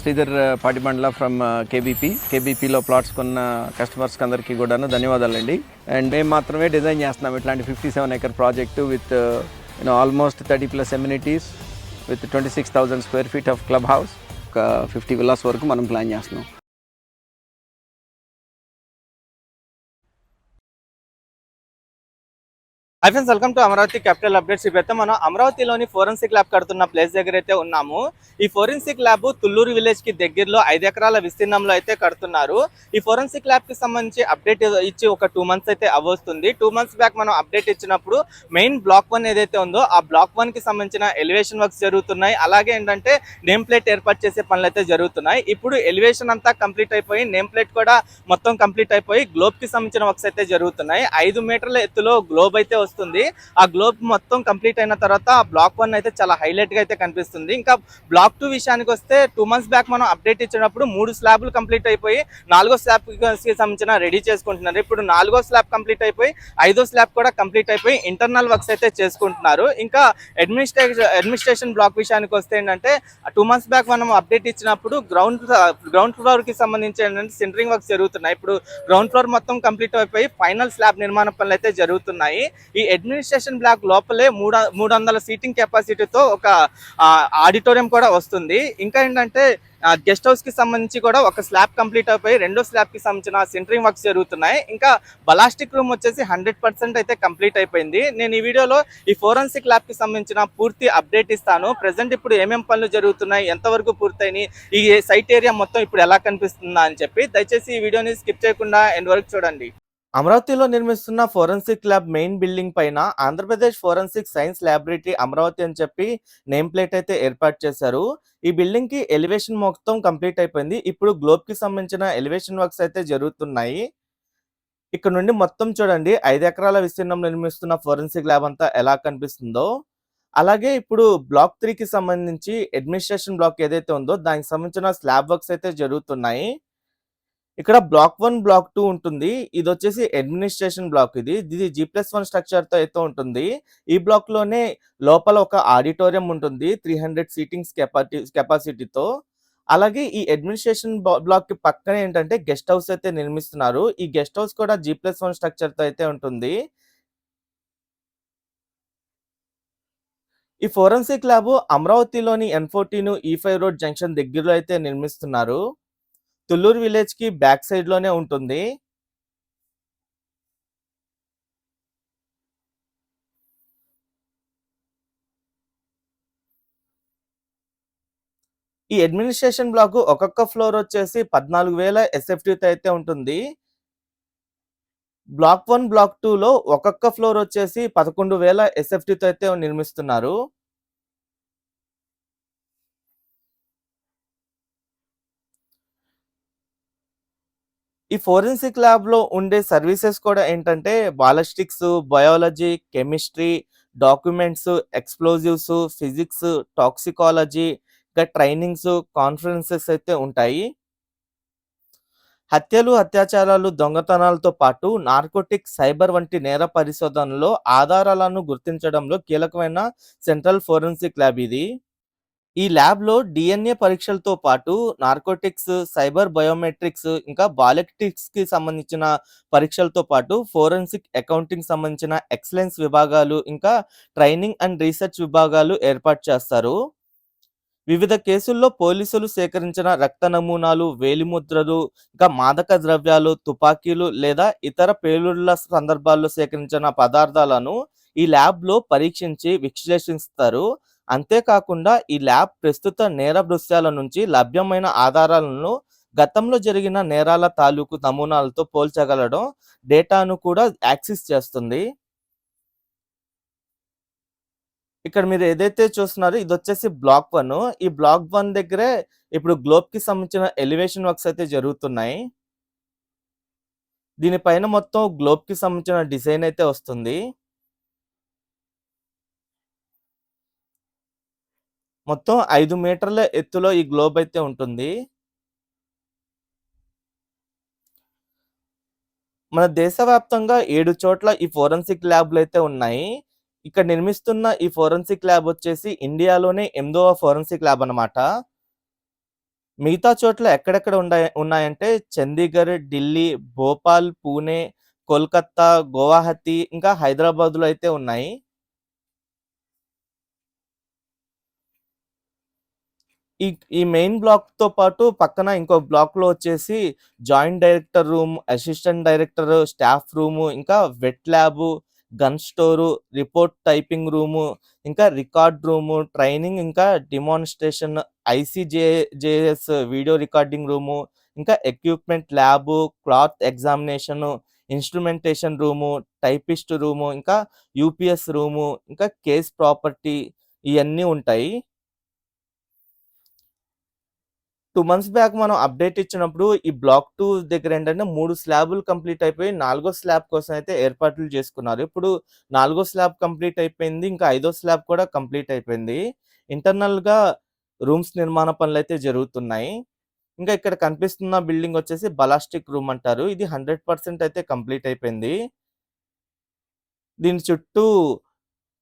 Sridhar Patibandla from కేబీపీలో plots కొన్న కస్టమర్స్కి అందరికీ కూడాను ధన్యవాదాలండి. అండ్ మేము మాత్రమే డిజైన్ చేస్తున్నాం ఇట్లాంటి 57 acre project with almost 30+ amenities with 26,000 square feet of club house, ఒక 50 villas వరకు మనం ప్లాన్ చేస్తున్నాం. Hi friends, welcome to Amaravati capital updates. ఇప్పుడైతే మనం అమరావతిలోని ఫోరెన్సిక్ ల్యాబ్ కడుతున్న ప్లేస్ దగ్గర అయితే ఉన్నాము. ఈ ఫోరెన్సిక్ ల్యాబ్ తుళ్ళూరు విలేజ్ కి దగ్గరలో 5 ఎకరాల విస్తీర్ణంలో అయితే కడుతున్నారు. ఈ ఫోరెన్సిక్ ల్యాబ్ కి సంబంధించి అప్డేట్ ఇచ్చి ఒక 2 months అయితే అవస్తుంది. 2 months బ్యాక్ మనం అప్డేట్ ఇచ్చినప్పుడు మెయిన్ బ్లాక్ 1 ఏదైతే ఉందో ఆ బ్లాక్ 1 కి సంబంధించిన ఎలివేషన్ వర్క్స్ జరుగుతున్నాయి. అలాగే ఏంటంటే నేమ్ ప్లేట్ ఏర్పాటు చేసే పనులు అయితే జరుగుతున్నాయి. ఇప్పుడు ఎలివేషన్ అంతా కంప్లీట్ అయిపోయి నేమ్ ప్లేట్ కూడా మొత్తం కంప్లీట్ అయిపోయి గ్లోబ్ కి సంబంధించిన వర్క్స్ అయితే జరుగుతున్నాయి. 5 మీటర్ల ఎత్తులో గ్లోబ్ అయితే వస్తుంది. ఆ గ్లోబ్ మొత్తం కంప్లీట్ అయిన తర్వాత ఆ బ్లాక్ 1 అయితే చాలా హైలైట్ గా అయితే కనిపిస్తుంది. ఇంకా బ్లాక్ 2 విషయానికి వస్తే 2 months బ్యాక్ మనం అప్డేట్ ఇచ్చినప్పుడు 3 స్లాబ్లు కంప్లీట్ అయిపోయి 4వ స్లాబ్ కి సంబంధించిన రెడీ చేసుకుంటున్నారు. ఇప్పుడు 4వ స్లాబ్ కంప్లీట్ అయిపోయి 5వ స్లాబ్ కూడా కంప్లీట్ అయిపోయి ఇంటర్నల్ వర్క్స్ అయితే చేసుకుంటున్నారు. ఇంకా అడ్మినిస్ట్రేషన్ బ్లాక్ విషయానికి వస్తే ఏంటంటే 2 months బ్యాక్ మనం అప్డేట్ ఇచ్చినప్పుడు గ్రౌండ్ ఫ్లోర్ కి సంబంధించి ఏంటంటే సెంటరింగ్ వర్క్స్ జరుగుతున్నాయి. ఇప్పుడు గ్రౌండ్ ఫ్లోర్ మొత్తం కంప్లీట్ అయిపోయి ఫైనల్ స్లాబ్ నిర్మాణ పనులు అయితే జరుగుతున్నాయి. ఈ అడ్మినిస్ట్రేషన్ బ్లాక్ లోపలే 300 సీటింగ్ కెపాసిటీతో ఒక ఆడిటోరియం కూడా వస్తుంది. ఇంకా ఏంటంటే గెస్ట్ హౌస్ కి సంబంధించి కూడా ఒక స్లాబ్ కంప్లీట్ అయిపోయి 2వ స్లాబ్ కి సంబంధించిన సెంటరింగ్ వర్క్స్ జరుగుతున్నాయి. ఇంకా బలాస్టిక్ రూమ్ వచ్చేసి 100% అయితే కంప్లీట్ అయిపోయింది. నేను ఈ వీడియోలో ఈ ఫోరెన్సిక్ ల్యాబ్ కి సంబంధించిన పూర్తి అప్డేట్ ఇస్తాను. ప్రెసెంట్ ఇప్పుడు ఏమేం పనులు జరుగుతున్నాయి, ఎంతవరకు పూర్తయినాయి, ఈ సైట్ ఏరియా మొత్తం ఇప్పుడు ఎలా కనిపిస్తుందా అని చెప్పి దయచేసి ఈ వీడియోని స్కిప్ చేయకుండా ఎండ్ వరకు చూడండి. అమరావతిలో నిర్మిస్తున్న ఫోరెన్సిక్ ల్యాబ్ మెయిన్ బిల్డింగ్ పైన Andhra Pradesh forensic science laboratory Amaravati అని చెప్పి నేమ్ ప్లేట్ అయితే ఏర్పాటు చేశారు. ఈ బిల్డింగ్ కి ఎలివేషన్ మొత్తం కంప్లీట్ అయిపోయింది. ఇప్పుడు గ్లోబ్ కి సంబంధించిన ఎలివేషన్ వర్క్స్ అయితే జరుగుతున్నాయి. ఇక్కడ నుండి మొత్తం చూడండి 5 ఎకరాల విస్తీర్ణం నిర్మిస్తున్న ఫోరెన్సిక్ ల్యాబ్ అంతా ఎలా కనిపిస్తుందో. అలాగే ఇప్పుడు బ్లాక్ 3 కి సంబంధించి అడ్మినిస్ట్రేషన్ బ్లాక్ ఏదైతే ఉందో దానికి సంబంధించిన స్లాబ్ వర్క్స్ అయితే జరుగుతున్నాయి. ఇక్కడ బ్లాక్ 1 బ్లాక్ 2 ఉంటుంది. ఇది వచ్చేసి అడ్మినిస్ట్రేషన్ బ్లాక్. ఇది G+1 స్ట్రక్చర్ తో అయితే ఉంటుంది. ఈ బ్లాక్ లోనే లోపల ఒక ఆడిటోరియం ఉంటుంది 300 సీటింగ్స్ కెపాసిటీతో. అలాగే ఈ అడ్మినిస్ట్రేషన్ బ్లాక్ కి పక్కనే ఏంటంటే గెస్ట్ హౌస్ అయితే నిర్మిస్తున్నారు. ఈ గెస్ట్ హౌస్ కూడా G+1 స్ట్రక్చర్ తో అయితే ఉంటుంది. ఈ ఫోరెన్సిక్ ల్యాబ్ అమరావతిలోని N14 E5 రోడ్ జంక్షన్ దగ్గరలో అయితే నిర్మిస్తున్నారు. తుళ్ళూరు విలేజ్ కి బ్యాక్ సైడ్ లోనే ఉంటుంది. ఈ అడ్మినిస్ట్రేషన్ బ్లాక్ ఒక్కొక్క ఫ్లోర్ వచ్చేసి 14,000 SFT తో అయితే ఉంటుంది. బ్లాక్ 1 బ్లాక్ 2 లో ఒక్కొక్క ఫ్లోర్ వచ్చేసి 11,000 SFT తో అయితే నిర్మిస్తున్నారు. ఈ ఫోరెన్సిక్ ల్యాబ్ లో ఉండే సర్వీసెస్ కూడా ఏంటంటే ballistics, biology, chemistry, documents, explosives, physics, toxicology, ఇంకా ట్రైనింగ్స్, కాన్ఫరెన్సెస్ అయితే ఉంటాయి. హత్యలు, అత్యాచారాలు, దొంగతనాలతో పాటు నార్కోటిక్, సైబర్ వంటి నేర పరిశోధనలో ఆధారాలను గుర్తించడంలో కీలకమైన సెంట్రల్ ఫోరెన్సిక్ ల్యాబ్ ఇది. ఈ ల్యాబ్‌లో డీఎన్ఏ పరీక్షలతో పాటు నార్కోటిక్స్, సైబర్ బయోమెట్రిక్స్, ఇంకా బాలిస్టిక్స్‌కి సంబంధించిన పరీక్షలతో పాటు ఫోరెన్సిక్ అకౌంటింగ్ సంబంధించిన ఎక్సలెన్స్ విభాగాలు, ఇంకా ట్రైనింగ్ అండ్ రీసెర్చ్ విభాగాలు ఏర్పాటు చేస్తారు. వివిధ కేసుల్లో పోలీసులు సేకరించిన రక్త నమూనాలు, వేలిముద్రలు, ఇంకా మాదక ద్రవ్యాలు, తుపాకీలు లేదా ఇతర పేలుళ్ల సందర్భాల్లో సేకరించిన పదార్థాలను ఈ ల్యాబ్‌లో పరీక్షించి విశ్లేషిస్తారు. అంతేకాకుండా ఈ ల్యాబ్ ప్రస్తుత నేర దృశ్యాల నుంచి లభ్యమైన ఆధారాలను గతంలో జరిగిన నేరాల తాలూకు నమూనాలతో పోల్చగలడం, డేటాను కూడా యాక్సెస్ చేస్తుంది. ఇక్కడ మీరు ఏదైతే చూస్తున్నారో ఇది వచ్చేసి బ్లాక్ 1. ఈ బ్లాక్ 1 దగ్గరే ఇప్పుడు గ్లోబ్ కి సంబంధించిన ఎలివేషన్ వర్క్స్ అయితే జరుగుతున్నాయి. దీనిపైన మొత్తం గ్లోబ్ కి సంబంధించిన డిజైన్ అయితే వస్తుంది. మొత్తం 5 మీటర్ల ఎత్తులో ఈ గ్లోబ్ అయితే ఉంటుంది. మన దేశవ్యాప్తంగా 7 చోట్ల ఈ ఫోరెన్సిక్ ల్యాబ్‌లు అయితే ఉన్నాయి. ఇక్కడ నిర్మిస్తున్న ఈ ఫోరెన్సిక్ ల్యాబ్ వచ్చేసి ఇండియాలోనే 8వ ఫోరెన్సిక్ ల్యాబ్ అన్నమాట. మిగతా చోట్ల ఎక్కడెక్కడ ఉన్నాయంటే చండీగఢ్, ఢిల్లీ, భోపాల్, పూణే, కోల్కత్తా, గువాహతి ఇంకా హైదరాబాద్‌లో అయితే ఉన్నాయి. ఈ ఈ మెయిన్ బ్లాక్‌తో పాటు పక్కన ఇంకో బ్లాక్‌లో వచ్చేసి joint director room, assistant director, staff room, ఇంకా wet lab, gun store, report typing room, ఇంకా రికార్డ్ రూము, ట్రైనింగ్ ఇంకా demonstration, ICJS video recording room, ఇంకా equipment lab, cloth examination, instrumentation room, typist room, ఇంకా యూపీఎస్ రూము, ఇంకా case property ఇయన్నీ ఉంటాయి. 2 months back మనం update ఇచ్చినప్పుడు ఈ బ్లాక్ 2 దగ్గర ఏంటంటే 3 స్లాబులు కంప్లీట్ అయిపోయి, నాలుగో స్లాబ్ కోసం అయితే ఏర్పాట్లు చేసుకున్నారు. ఇప్పుడు నాలుగో స్లాబ్ కంప్లీట్ అయిపోయింది. ఇంకా ఐదో స్లాబ్ కూడా కంప్లీట్ అయిపోయింది. ఇంటర్నల్‌గా రూమ్స్ నిర్మాణ పనులైతే జరుగుతున్నాయి. ఇంకా ఇక్కడ కనిపిస్తున్న బిల్డింగ్ వచ్చేసి బలాస్టిక్ రూమ్ అంటారు. ఇది 100% అయితే కంప్లీట్ అయిపోయింది. దీని చుట్టూ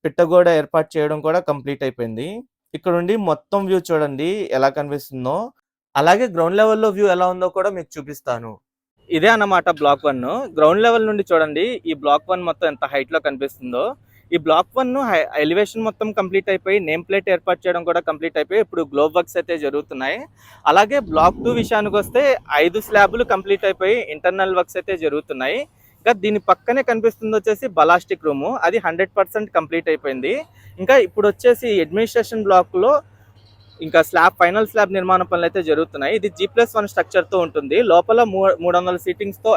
పిట్టగోడ ఏర్పాటు చేయడం కూడా కంప్లీట్ అయిపోయింది. ఇక్కడ నుండి మొత్తం వ్యూ చూడండి ఎలా కనిపిస్తుందో. అలాగే గ్రౌండ్ లెవెల్‌లో వ్యూ ఎలా ఉందో కూడా మీకు చూపిస్తాను. ఇదే అన్నమాట బ్లాక్ 1. గ్రౌండ్ లెవెల్ నుండి చూడండి ఈ బ్లాక్ 1 మొత్తం ఎంత హైట్‌లో కనిపిస్తుందో. ఈ బ్లాక్ 1 ఎలివేషన్ మొత్తం కంప్లీట్ అయిపోయి, నేమ్ ప్లేట్ ఏర్పాటు చేయడం కూడా కంప్లీట్ అయిపోయి, ఇప్పుడు గ్లోబ్ వర్క్స్ అయితే జరుగుతున్నాయి. అలాగే బ్లాక్ 2 విషయానికొస్తే 5 స్లాబులు కంప్లీట్ అయిపోయి, ఇంటర్నల్ వర్క్స్ అయితే జరుగుతున్నాయి. ఇంకా దీని పక్కనే కనిపిస్తుంది వచ్చేసి బలాస్టిక్ రూము. అది 100% కంప్లీట్ అయిపోయింది. ఇంకా ఇప్పుడు వచ్చేసి అడ్మినిస్ట్రేషన్ బ్లాక్‌లో ఇంకా ఫైనల్ స్లాబ్ నిర్మాణ పనులు అయితే జరుగుతున్నాయి. ఇది G+1 స్ట్రక్చర్‌తో ఉంటుంది. లోపల 300 సీటింగ్స్‌తో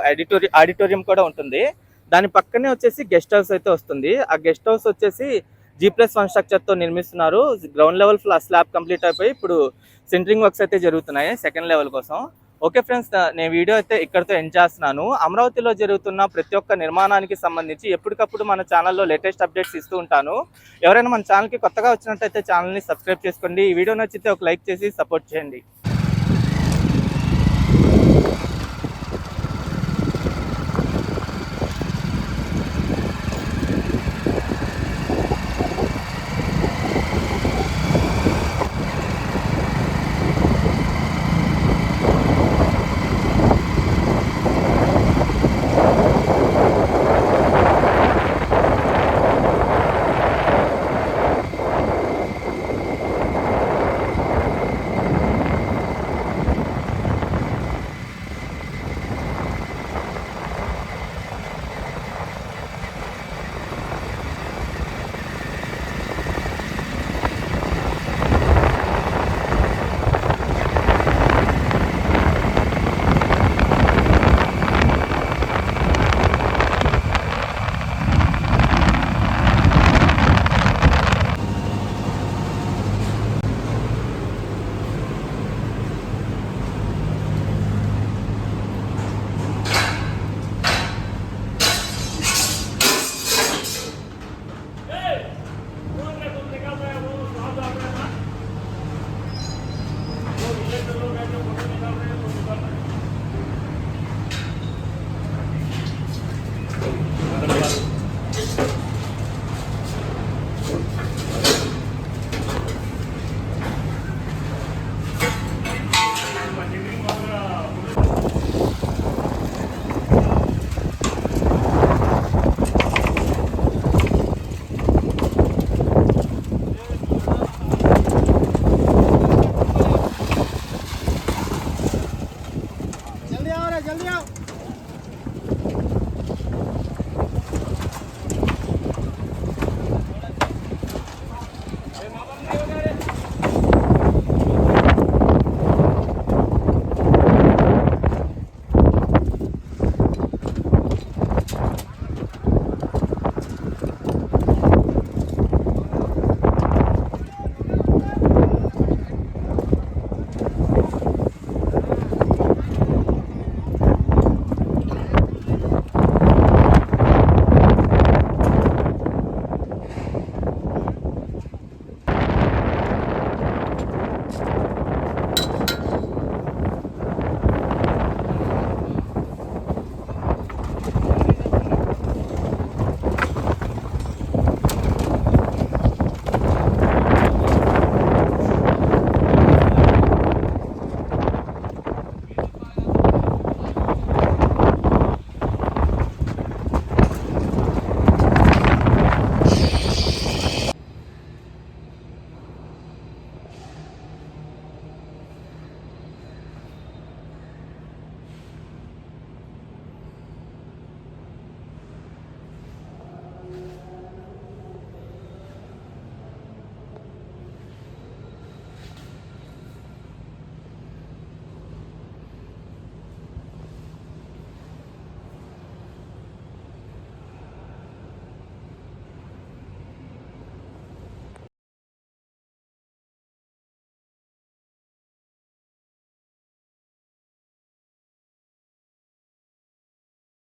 ఆడిటోరియం కూడా ఉంటుంది. దాని పక్కనే వచ్చేసి గెస్ట్ హౌస్ అయితే వస్తుంది. ఆ గెస్ట్ హౌస్ వచ్చేసి G+1 స్ట్రక్చర్‌తో నిర్మిస్తున్నారు. గ్రౌండ్ లెవెల్ స్లాబ్ కంప్లీట్ అయిపోయి ఇప్పుడు సెంటరింగ్ వర్క్స్ అయితే జరుగుతున్నాయి సెకండ్ లెవెల్ కోసం. ఓకే ఫ్రెండ్స్, నేను వీడియో అయితే ఇక్కడితో ఎండ్ చేస్తున్నాను. అమరావతిలో జరుగుతున్న ప్రతి ఒక్క నిర్మాణానికి సంబంధించి ఎప్పటికప్పుడు మన ఛానల్లో లేటెస్ట్ అప్డేట్స్ ఇస్తూ ఉంటాను. ఎవరైనా మన ఛానల్కి కొత్తగా వచ్చినట్టయితే ఛానల్ని సబ్స్క్రైబ్ చేసుకోండి. ఈ వీడియో నచ్చితే ఒక లైక్ చేసి సపోర్ట్ చేయండి. जल्दी आओ रे, जल्दी आओ।